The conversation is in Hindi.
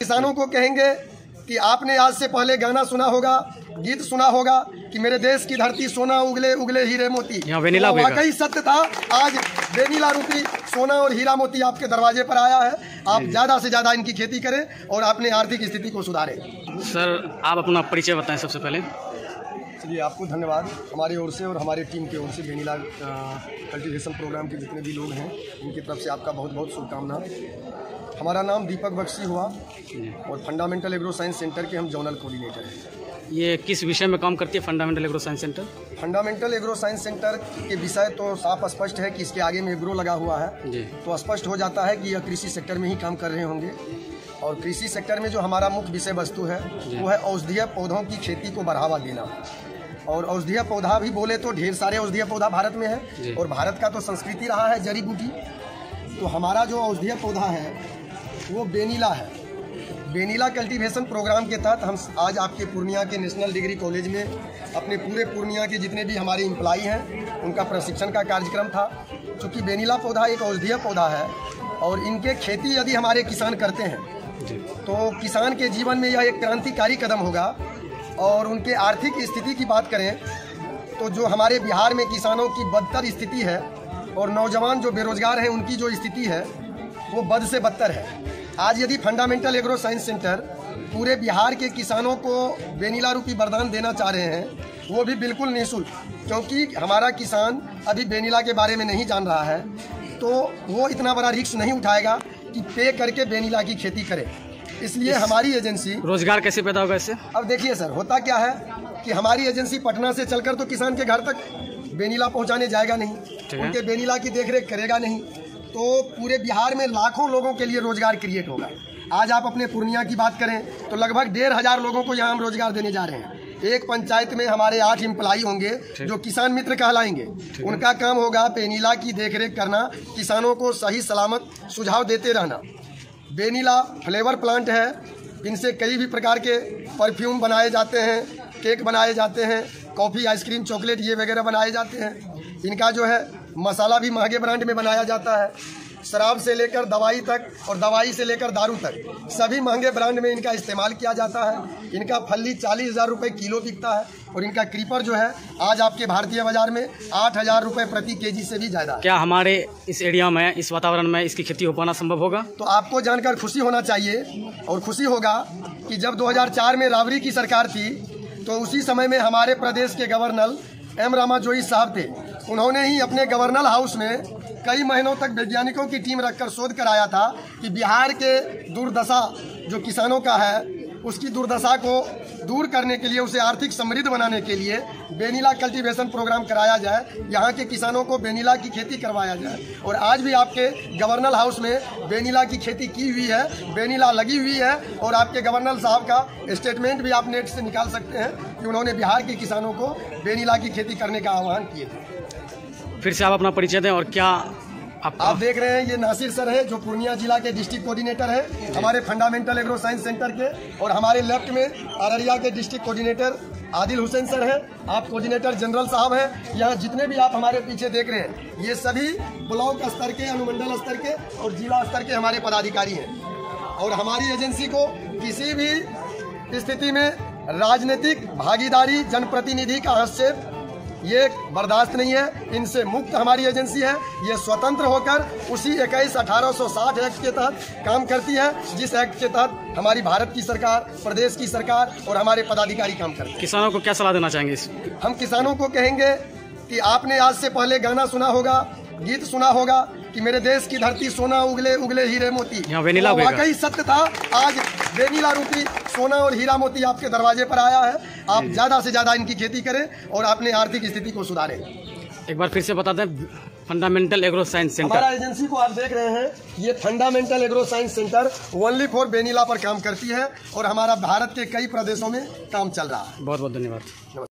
किसानों को कहेंगे कि आपने आज से पहले गाना सुना होगा, गीत सुना होगा कि मेरे देश की धरती सोना उगले उगले हीरे मोती। तो वाकई सत्य था। आज वेनिला रूपी सोना और हीरा मोती आपके दरवाजे पर आया है। आप ज़्यादा से ज़्यादा इनकी खेती करें और अपने आर्थिक स्थिति को सुधारें। सर, आप अपना परिचय बताएं सबसे पहले। चलिए, आपको धन्यवाद हमारी ओर से और हमारी टीम की ओर से। वेनिला कल्टीवेशन प्रोग्राम के जितने भी लोग हैं उनकी तरफ से आपका बहुत बहुत शुभकामना। हमारा नाम दीपक बख्शी हुआ और फंडामेंटल एग्रो साइंस सेंटर के हम जोनल कोऑर्डिनेटर हैं। ये किस विषय में काम करती है fundamental agro science centre? Fundamental agro science centre के विषय तो साफ स्पष्ट है कि इसके आगे में एग्रो लगा हुआ है जी। तो स्पष्ट हो जाता है कि यह कृषि सेक्टर में ही काम कर रहे होंगे। और कृषि सेक्टर में जो हमारा मुख्य विषय वस्तु है वो है औषधीय पौधों की खेती को बढ़ावा देना। और औषधीय पौधा भी बोले तो ढेर सारे औषधीय पौधा भारत में है और भारत का तो संस्कृति रहा है जड़ी बूटी। तो हमारा जो औषधीय पौधा है वो वेनिला है। वेनिला कल्टीवेशन प्रोग्राम के तहत हम आज आपके पूर्णिया के नेशनल डिग्री कॉलेज में अपने पूरे पूर्णिया के जितने भी हमारे एम्प्लॉई हैं उनका प्रशिक्षण का कार्यक्रम था। चूँकि वेनिला पौधा एक औषधीय पौधा है और इनके खेती यदि हमारे किसान करते हैं तो किसान के जीवन में यह एक क्रांतिकारी कदम होगा। और उनके आर्थिक स्थिति की बात करें तो जो हमारे बिहार में किसानों की बदतर स्थिति है और नौजवान जो बेरोजगार हैं उनकी जो स्थिति है वो बद से बदतर है। आज यदि फंडामेंटल एग्रो साइंस सेंटर पूरे बिहार के किसानों को वेनिला रूपी वरदान देना चाह रहे हैं वो भी बिल्कुल निःशुल्क, क्योंकि हमारा किसान अभी वेनिला के बारे में नहीं जान रहा है तो वो इतना बड़ा रिस्क नहीं उठाएगा कि पे करके वेनिला की खेती करे। इसलिए हमारी एजेंसी रोजगार कैसे पैदा होगा इससे? अब देखिए सर, होता क्या है कि हमारी एजेंसी पटना से चलकर तो किसान के घर तक वेनिला पहुंचाने जाएगा नहीं, उनके वेनिला की देखरेख करेगा नहीं, तो पूरे बिहार में लाखों लोगों के लिए रोजगार क्रिएट होगा। आज आप अपने पूर्णिया की बात करें तो लगभग 1500 लोगों को यहाँ हम रोजगार देने जा रहे हैं। एक पंचायत में हमारे 8 एम्प्लॉई होंगे जो किसान मित्र कहलाएंगे। उनका काम होगा वेनिला की देखरेख करना, किसानों को सही सलामत सुझाव देते रहना। वेनिला फ्लेवर प्लांट है, इनसे कई भी प्रकार के परफ्यूम बनाए जाते हैं, केक बनाए जाते हैं, कॉफ़ी, आइसक्रीम, चॉकलेट ये वगैरह बनाए जाते हैं। इनका जो है मसाला भी महंगे ब्रांड में बनाया जाता है। शराब से लेकर दवाई तक और दवाई से लेकर दारू तक सभी महंगे ब्रांड में इनका इस्तेमाल किया जाता है। इनका फल्ली 40,000 रुपये किलो बिकता है और इनका क्रीपर जो है आज आपके भारतीय बाजार में 8,000 रुपये प्रति केजी से भी ज़्यादा। क्या हमारे इस एरिया में, इस वातावरण में इसकी खेती हो पाना संभव होगा? तो आपको जानकर खुशी होना चाहिए और खुशी होगा कि जब 2004 में राबड़ी की सरकार थी तो उसी समय में हमारे प्रदेश के गवर्नर एम रामा जोई साहब थे। उन्होंने ही अपने गवर्नर हाउस में कई महीनों तक वैज्ञानिकों की टीम रखकर शोध कराया था कि बिहार के दुर्दशा जो किसानों का है उसकी दुर्दशा को दूर करने के लिए, उसे आर्थिक समृद्ध बनाने के लिए वेनिला कल्टीवेशन प्रोग्राम कराया जाए, यहाँ के किसानों को वेनिला की खेती करवाया जाए। और आज भी आपके गवर्नर हाउस में वेनिला की खेती की हुई है, वेनिला लगी हुई है। और आपके गवर्नर साहब का स्टेटमेंट भी आप नेट से निकाल सकते हैं कि उन्होंने बिहार के किसानों को वेनिला की खेती करने का आह्वान किए थे। फिर से आप अपना परिचय दें और क्या आप देख रहे हैं। ये नासिर सर है जो पूर्णिया जिला के डिस्ट्रिक्ट कोऑर्डिनेटर है हमारे फंडामेंटल एग्रो साइंस सेंटर के। और हमारे लेफ्ट में अररिया के district coordinator Adil Hussain sir है, आप कोऑर्डिनेटर जनरल साहब हैं। यहाँ जितने भी आप हमारे पीछे देख रहे हैं ये सभी ब्लॉक स्तर के, अनुमंडल स्तर के और जिला स्तर के हमारे पदाधिकारी हैं। और हमारी एजेंसी को किसी भी स्थिति में राजनीतिक भागीदारी, जनप्रतिनिधि का हस्तक्षेप ये बर्दाश्त नहीं है। इनसे मुक्त हमारी एजेंसी है। ये स्वतंत्र होकर उसी 21/1860 एक्ट के तहत काम करती है जिस एक्ट के तहत हमारी भारत की सरकार, प्रदेश की सरकार और हमारे पदाधिकारी काम करते हैं। किसानों को क्या सलाह देना चाहेंगे? हम किसानों को कहेंगे कि आपने आज से पहले गाना सुना होगा, गीत सुना होगा कि मेरे देश की धरती सोना उगले उगले हीरे मोती। वेनिला वाकई सत्य था। आज वेनिला रूपी सोना और हीरा मोती आपके दरवाजे पर आया है। आप ज़्यादा से ज़्यादा इनकी खेती करें और अपने आर्थिक स्थिति को सुधारें। एक बार फिर से बता दें, फंडामेंटल एग्रो साइंस सेंटर, हमारा एजेंसी को आप देख रहे हैं, ये fundamental agro science centre only for vanilla पर काम करती है और हमारा भारत के कई प्रदेशों में काम चल रहा है। बहुत बहुत धन्यवाद।